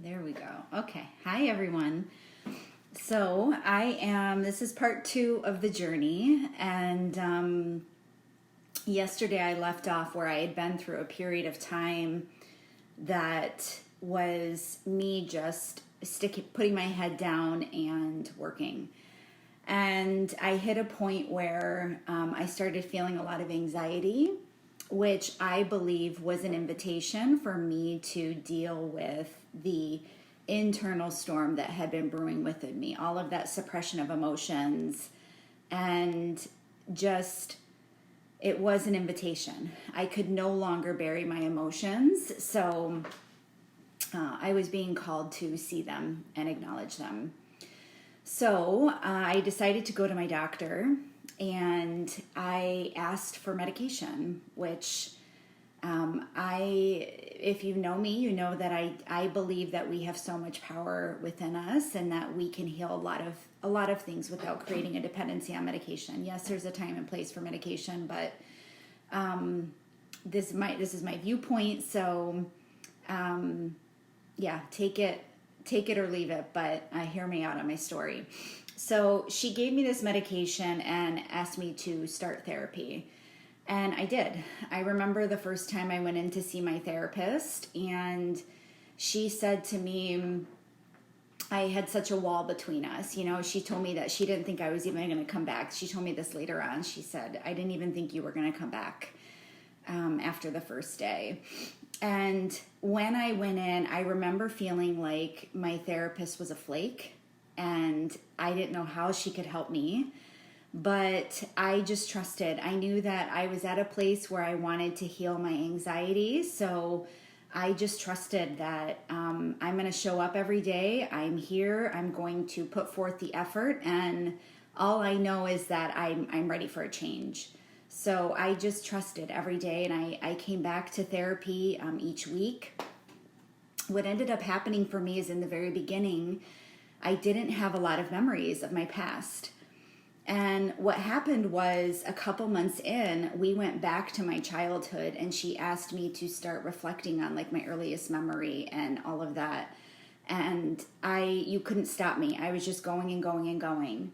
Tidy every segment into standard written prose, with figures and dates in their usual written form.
There we go. Okay. Hi, everyone. This is part 2 of the journey. And yesterday I left off where I had been through a period of time that was me just putting my head down and working. And I hit a point where I started feeling a lot of anxiety, which I believe was an invitation for me to deal with the internal storm that had been brewing within me, all of that suppression of emotions, and just it was an invitation. I could no longer bury my emotions, so I was being called to see them and acknowledge them. So I decided to go to my doctor, and I asked for medication, which if you know me, you know that I believe that we have so much power within us and that we can heal a lot of things without creating a dependency on medication. Yes, there's a time and place for medication, but this is my viewpoint. So take it or leave it, but hear me out on my story. So she gave me this medication and asked me to start therapy. And I did. I remember the first time I went in to see my therapist, and she said to me, I had such a wall between us. You know, she told me that she didn't think I was even going to come back. She told me this later on. She said, I didn't even think you were going to come back after the first day. And when I went in, I remember feeling like my therapist was a flake, and I didn't know how she could help me. But I just trusted. I knew that I was at a place where I wanted to heal my anxiety. So I just trusted that I'm going to show up every day. I'm here. I'm going to put forth the effort. And all I know is that I'm ready for a change. So I just trusted every day. And I came back to therapy each week. What ended up happening for me is in the very beginning, I didn't have a lot of memories of my past. And what happened was a couple months in, we went back to my childhood, and she asked me to start reflecting on like my earliest memory and all of that. And you couldn't stop me. I was just going and going and going.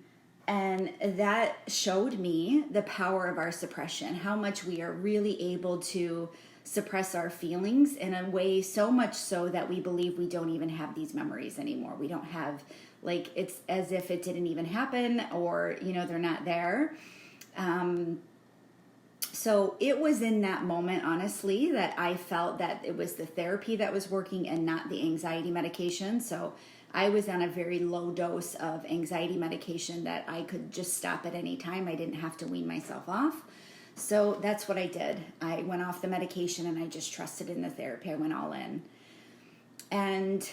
And that showed me the power of our suppression, how much we are really able to suppress our feelings in a way so much so that we believe we don't even have these memories anymore. We don't have, like, it's as if it didn't even happen, or, you know, they're not there. So it was in that moment, honestly, that I felt that it was the therapy that was working and not the anxiety medication. So I was on a very low dose of anxiety medication that I could just stop at any time. I didn't have to wean myself off. So that's what I did. I went off the medication and I just trusted in the therapy. I went all in. And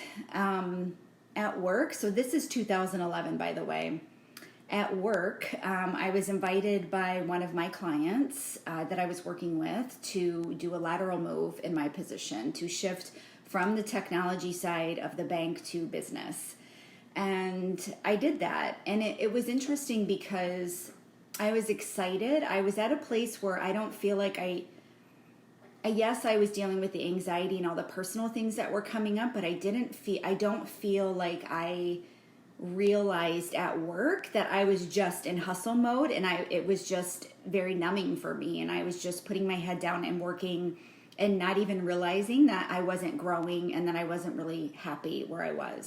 at work, so this is 2011, by the way. At work, I was invited by one of my clients that I was working with to do a lateral move in my position, to shift from the technology side of the bank to business. And I did that. And it was interesting because I was excited. I was at a place where I don't feel like yes, I was dealing with the anxiety and all the personal things that were coming up, but I don't feel like I realized at work that I was just in hustle mode, and it was just very numbing for me. And I was just putting my head down and working and not even realizing that I wasn't growing and that I wasn't really happy where I was.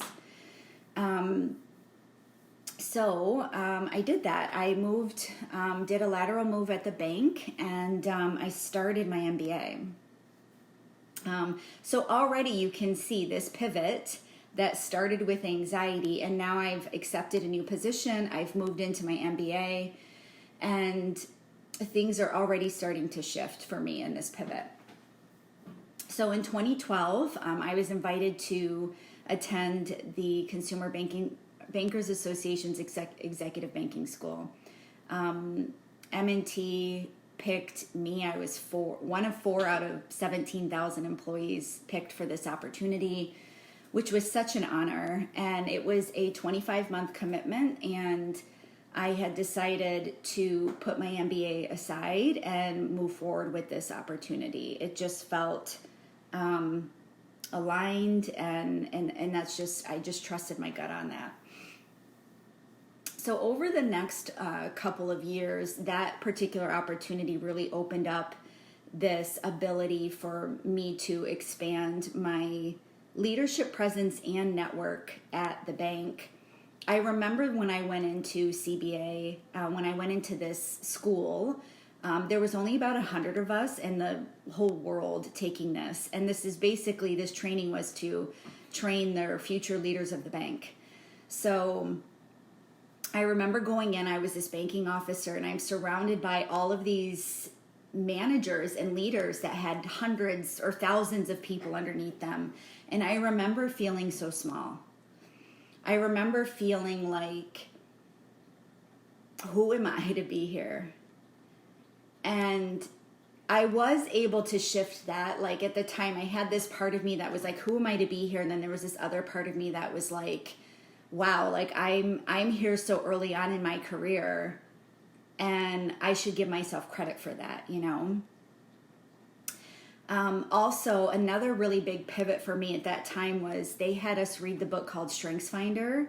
So I did that. I moved, did a lateral move at the bank, and I started my MBA. So already you can see this pivot that started with anxiety, and now I've accepted a new position. I've moved into my MBA, and things are already starting to shift for me in this pivot. So in 2012, I was invited to attend the Consumer Bankers Association's Executive Banking School. M&T picked me. I was one of 4 out of 17,000 employees picked for this opportunity, which was such an honor. And it was a 25-month commitment, and I had decided to put my MBA aside and move forward with this opportunity. It just felt aligned, and that's just, I just trusted my gut on that. So over the next couple of years, that particular opportunity really opened up this ability for me to expand my leadership presence and network at the bank. I remember when I went into CBA, when I went into this school, there was only about 100 of us in the whole world taking this. And this is basically, this training was to train their future leaders of the bank. So I remember going in, I was this banking officer, and I'm surrounded by all of these managers and leaders that had hundreds or thousands of people underneath them. And I remember feeling so small. I remember feeling like, who am I to be here? And I was able to shift that. Like at the time, I had this part of me that was like, who am I to be here? And then there was this other part of me that was like, wow, like I'm here so early on in my career, and I should give myself credit for that, you know? Also, another really big pivot for me at that time was they had us read the book called StrengthsFinder.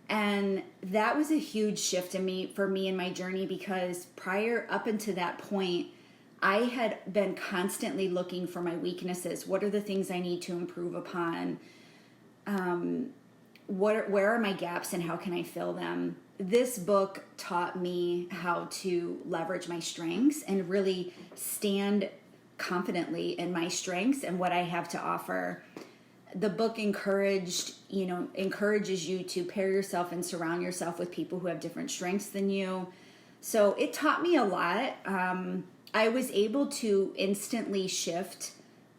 And that was a huge shift for me in my journey, because prior up until that point, I had been constantly looking for my weaknesses. What are the things I need to improve upon? Where are my gaps and how can I fill them? This book taught me how to leverage my strengths and really stand confidently in my strengths and what I have to offer. The book encourages you to pair yourself and surround yourself with people who have different strengths than you. So it taught me a lot. I was able to instantly shift.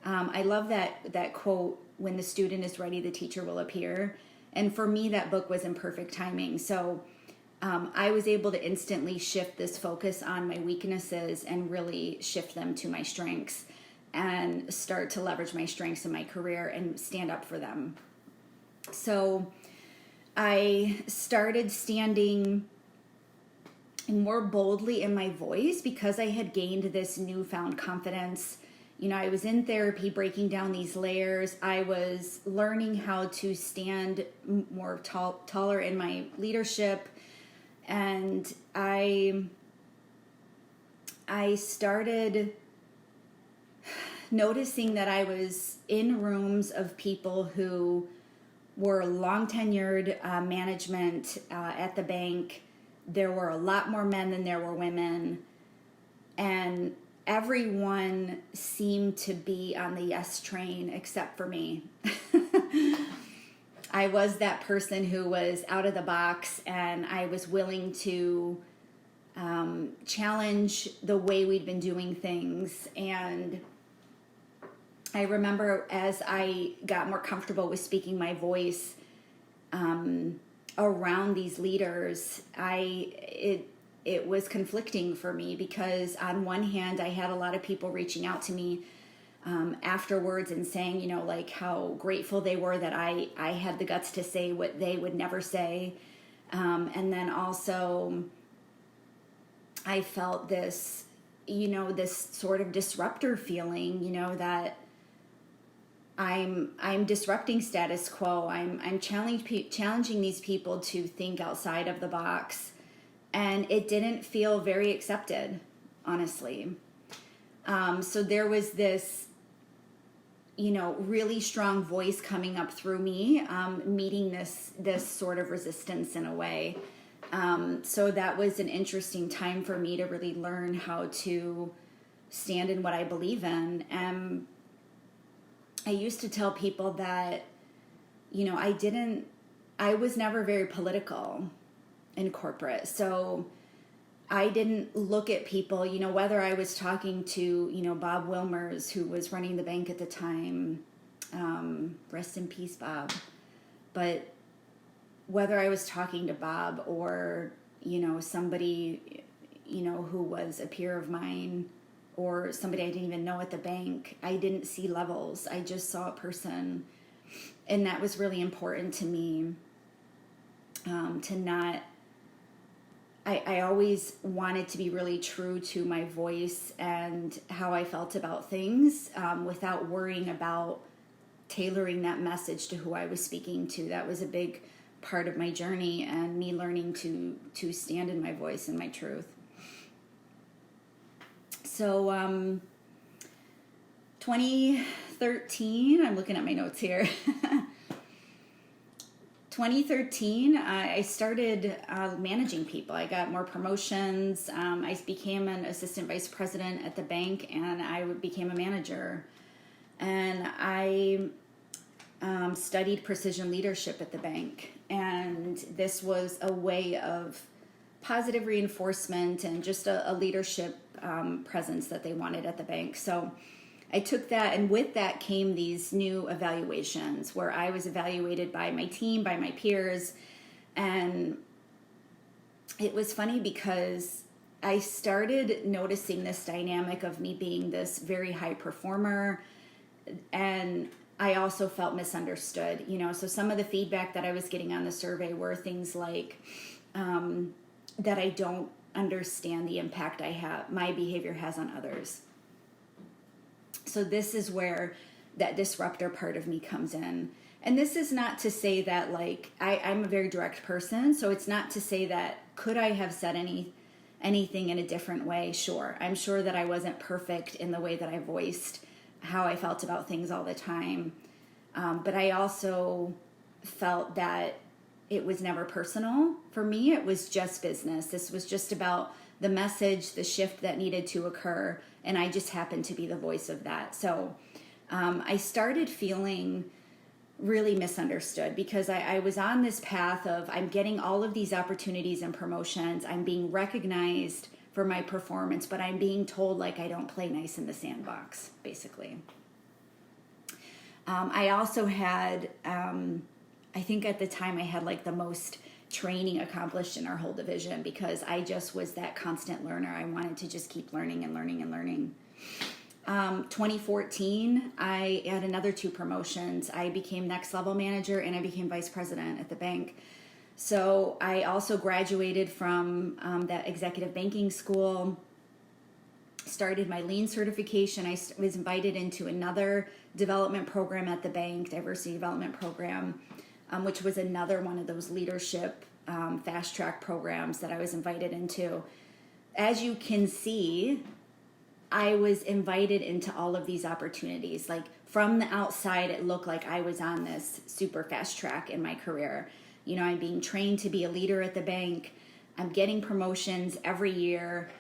I love that quote, when the student is ready, the teacher will appear. And for me, that book was in perfect timing. So I was able to instantly shift this focus on my weaknesses and really shift them to my strengths, and start to leverage my strengths in my career and stand up for them. So I started standing more boldly in my voice because I had gained this newfound confidence. You know, I was in therapy breaking down these layers. I was learning how to stand more taller in my leadership. And I started noticing that I was in rooms of people who were long tenured management at the bank. There were a lot more men than there were women, and everyone seemed to be on the yes train except for me. I was that person who was out of the box, and I was willing to challenge the way we'd been doing things. And I remember as I got more comfortable with speaking my voice around these leaders, it was conflicting for me, because on one hand, I had a lot of people reaching out to me afterwards and saying, you know, like how grateful they were that I had the guts to say what they would never say. And then also I felt this, you know, this sort of disruptor feeling, you know, that I'm disrupting status quo. I'm challenging these people to think outside of the box, and it didn't feel very accepted, honestly. So there was this, you know, really strong voice coming up through me, meeting this sort of resistance in a way. So that was an interesting time for me to really learn how to stand in what I believe in. And I used to tell people that, you know, I was never very political in corporate. So I didn't look at people, you know, whether I was talking to, you know, Bob Wilmers, who was running the bank at the time, rest in peace, Bob. But whether I was talking to Bob or, you know, somebody, you know, who was a peer of mine, or somebody I didn't even know at the bank, I didn't see levels. I just saw a person. And that was really important to me, to not, I always wanted to be really true to my voice and how I felt about things, without worrying about tailoring that message to who I was speaking to. That was a big part of my journey, and me learning to stand in my voice and my truth. So 2013, I'm looking at my notes here. 2013, I started managing people. I got more promotions. I became an assistant vice president at the bank, and I became a manager. And I studied precision leadership at the bank. And this was a way of positive reinforcement and just a leadership presence that they wanted at the bank. So I took that, and with that came these new evaluations where I was evaluated by my team, by my peers. And it was funny because I started noticing this dynamic of me being this very high performer, and I also felt misunderstood. So some of the feedback that I was getting on the survey were things like that I don't understand the impact my behavior has on others. So this is where that disruptor part of me comes in. And this is not to say that, like, I'm a very direct person, so it's not to say that could I have said anything in a different way? Sure. I'm sure that I wasn't perfect in the way that I voiced how I felt about things all the time. But I also felt that it was never personal. For me, it was just business. This was just about the message, the shift that needed to occur, and I just happened to be the voice of that. So I started feeling really misunderstood because I was on this path of I'm getting all of these opportunities and promotions. I'm being recognized for my performance, but I'm being told like I don't play nice in the sandbox, basically. I also had, I think at the time I had like the most training accomplished in our whole division because I just was that constant learner. I wanted to just keep learning and learning and learning. 2014, I had another 2 promotions. I became next level manager and I became vice president at the bank. So I also graduated from that executive banking school, started my lean certification. I was invited into another development program at the bank, diversity development program, which was another one of those leadership fast track programs that I was invited into. As you can see, I was invited into all of these opportunities. Like from the outside, it looked like I was on this super fast track in my career. I'm being trained to be a leader at the bank. I'm getting promotions every year,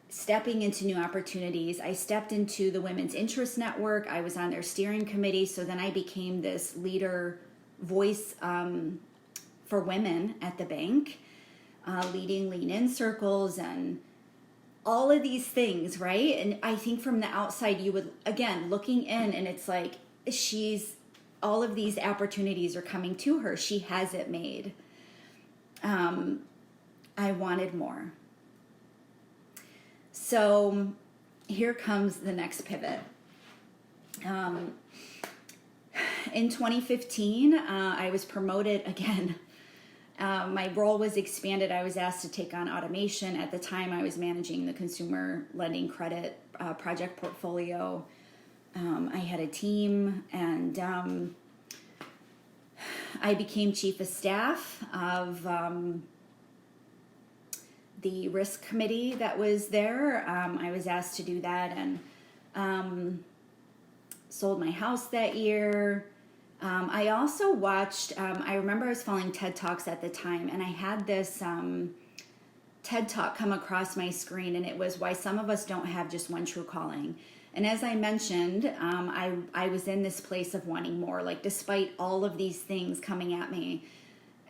stepping into new opportunities. I stepped into the Women's Interest Network. I was on their steering committee. So then I became this leader voice for women at the bank, leading lean in circles and all of these things, right? And I think from the outside, you would, again, looking in, and it's like, all of these opportunities are coming to her. She has it made. I wanted more. So here comes the next pivot. In 2015, I was promoted again. My role was expanded. I was asked to take on automation. At the time, I was managing the consumer lending credit project portfolio. I had a team, and I became chief of staff of the risk committee that was there. I was asked to do that, and sold my house that year. I also watched, I remember I was following TED Talks at the time, and I had this TED Talk come across my screen, and it was why some of us don't have just one true calling. And as I mentioned, I was in this place of wanting more, like despite all of these things coming at me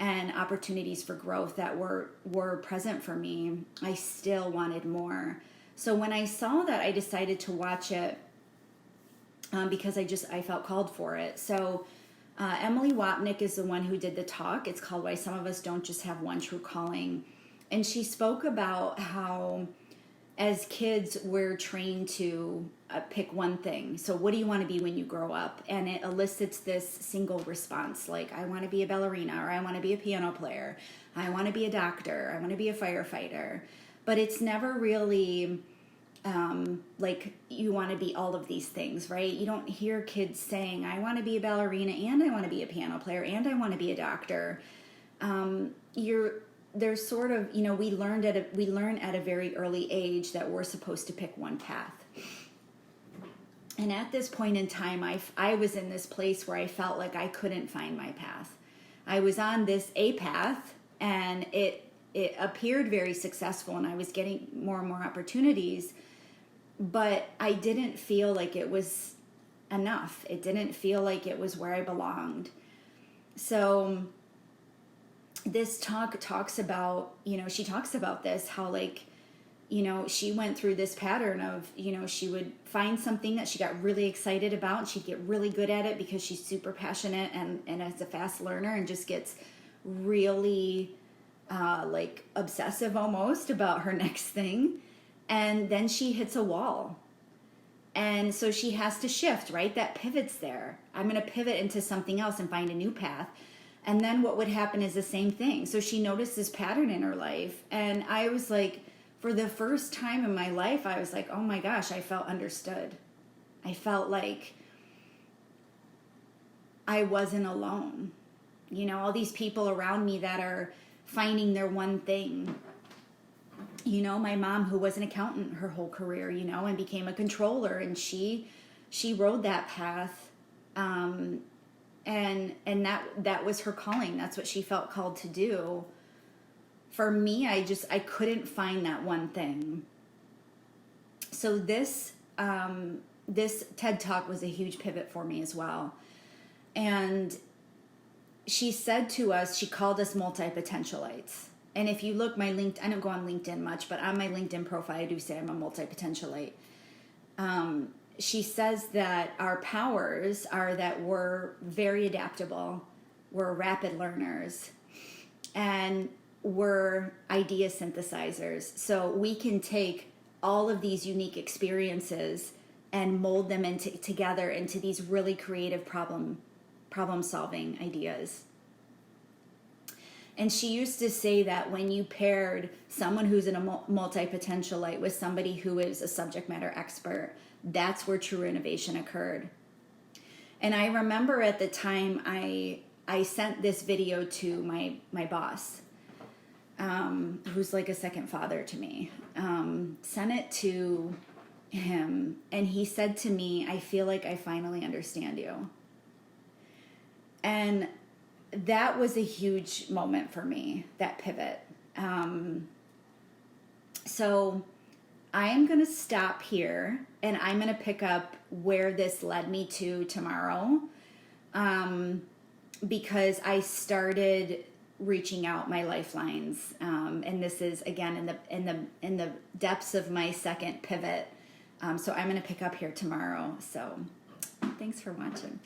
and opportunities for growth that were present for me, I still wanted more. So when I saw that, I decided to watch it because I felt called for it. So Emily Wapnick is the one who did the talk. It's called Why Some of Us Don't Just Have One True Calling. And she spoke about how as kids, we're trained to pick one thing. So what do you want to be when you grow up? And it elicits this single response, like I want to be a ballerina, or I want to be a piano player. I want to be a doctor. I want to be a firefighter. But it's never really like you want to be all of these things, right? You don't hear kids saying, I want to be a ballerina and I want to be a piano player and I want to be a doctor. There's sort of, we learn at a very early age that we're supposed to pick one path. And at this point in time, I was in this place where I felt like I couldn't find my path. I was on this A path, and it appeared very successful, and I was getting more and more opportunities, but I didn't feel like it was enough. It didn't feel like it was where I belonged. So this talks about, she talks about this, how like, she went through this pattern of, she would find something that she got really excited about and she'd get really good at it because she's super passionate and is a fast learner and just gets really like obsessive almost about her next thing. And then she hits a wall. And so she has to shift, right? That pivot's there. I'm going to pivot into something else and find a new path. And then what would happen is the same thing. So she noticed this pattern in her life. And I was like, for the first time in my life, I was like, oh my gosh, I felt understood. I felt like I wasn't alone. All these people around me that are finding their one thing. My mom, who was an accountant her whole career, and became a controller, and she rode that path. And that was her calling. That's what she felt called to do. For me, I couldn't find that one thing. So this TED Talk was a huge pivot for me as well. And she said to us, she called us multi-potentialites. And if you look, I don't go on LinkedIn much, but on my LinkedIn profile, I do say I'm a multi-potentialite. She says that our powers are that we're very adaptable, we're rapid learners, and we're idea synthesizers. So we can take all of these unique experiences and mold them together into these really creative problem solving ideas. And she used to say that when you paired someone who's a multi-potentialite with somebody who is a subject matter expert, that's where true innovation occurred. And I remember at the time I sent this video to my boss, who's like a second father to me, sent it to him, and he said to me, I feel like I finally understand you. And that was a huge moment for me, that pivot. So I am going to stop here, and I'm going to pick up where this led me to tomorrow, because I started reaching out my lifelines, and this is again in the depths of my second pivot. So I'm going to pick up here tomorrow. So thanks for watching.